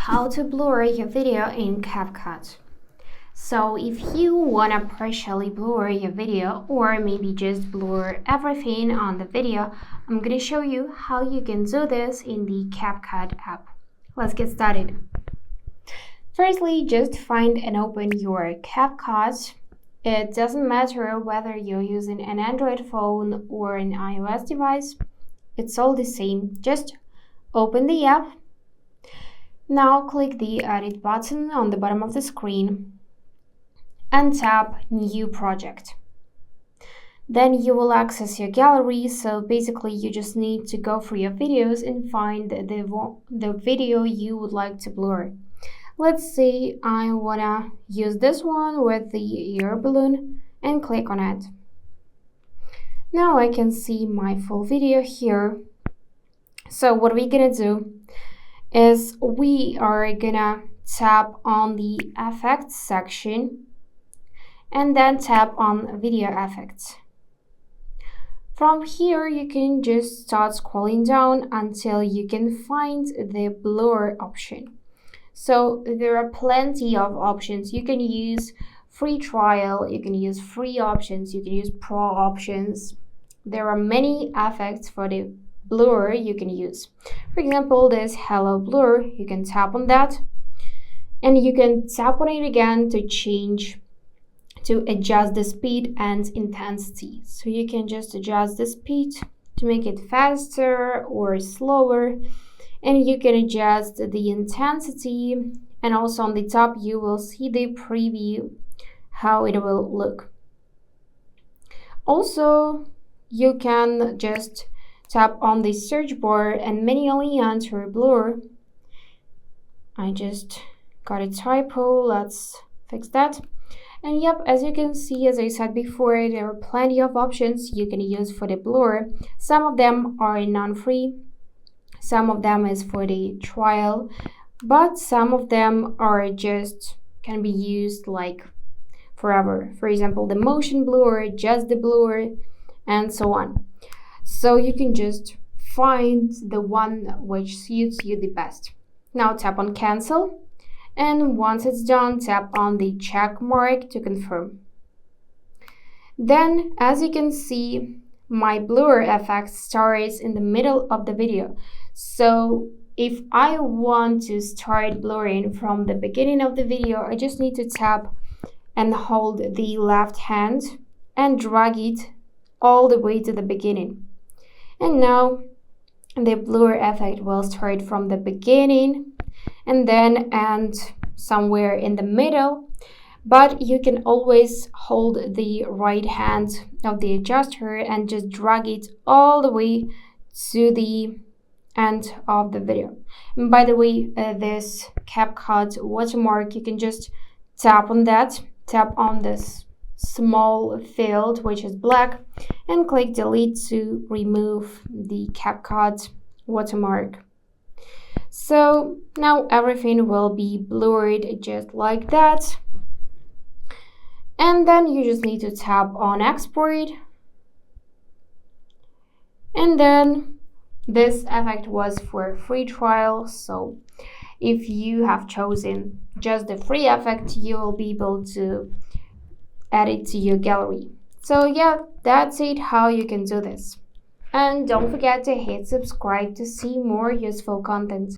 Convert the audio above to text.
how to blur your video in CapCut. So if you want to partially blur your video or maybe just blur everything on the video, I'm going to show you how you can do this in the CapCut app. Let's get started. Firstly, just find and open your CapCut. It doesn't matter whether you're using an Android phone or an iOS device. It's all the same. Just open the app. Now click the Edit button on the bottom of the screen and tap New Project. Then you will access your gallery, so basically you just need to go through your videos and find the video you would like to blur. Let's say I wanna use this one with the air balloon and click on it. Now I can see my full video here. So what we're gonna do is we are gonna tap on the effects section and then tap on video effects. From here you can just start scrolling down until you can find the blur option. So there are plenty of options. You can use free trial, you can use free options, you can use pro options. There are many effects for the blur you can use. For example, this hello blur, you can tap on that and you can tap on it again to adjust the speed and intensity. So you can just adjust the speed to make it faster or slower, and you can adjust the intensity, and also on the top you will see the preview how it will look. Also, you can just tap on the search bar and manually enter blur. I just got a typo, let's fix that. And yep, as you can see, as I said before, there are plenty of options you can use for the blur. Some of them are non-free, some of them is for the trial, but some of them are just can be used like forever. For example, the motion blur, just the blur, and so on. So you can just find the one which suits you the best. Now tap on cancel, and once it's done, tap on the check mark to confirm. Then, as you can see, my blur effect starts in the middle of the video. So if I want to start blurring from the beginning of the video, I just need to tap and hold the left hand and drag it all the way to the beginning. And now the blur effect will start from the beginning and then end somewhere in the middle, but you can always hold the right hand of the adjuster and just drag it all the way to the end of the video. And by the way, this CapCut watermark, you can just tap on that, tap on this small field which is black and click delete to remove the CapCut watermark. So now everything will be blurred just like that, and then you just need to tap on export, and then this effect was for free trial, so if you have chosen just the free effect, you will be able to add it to your gallery. So yeah, that's it how you can do this. And don't forget to hit subscribe to see more useful content.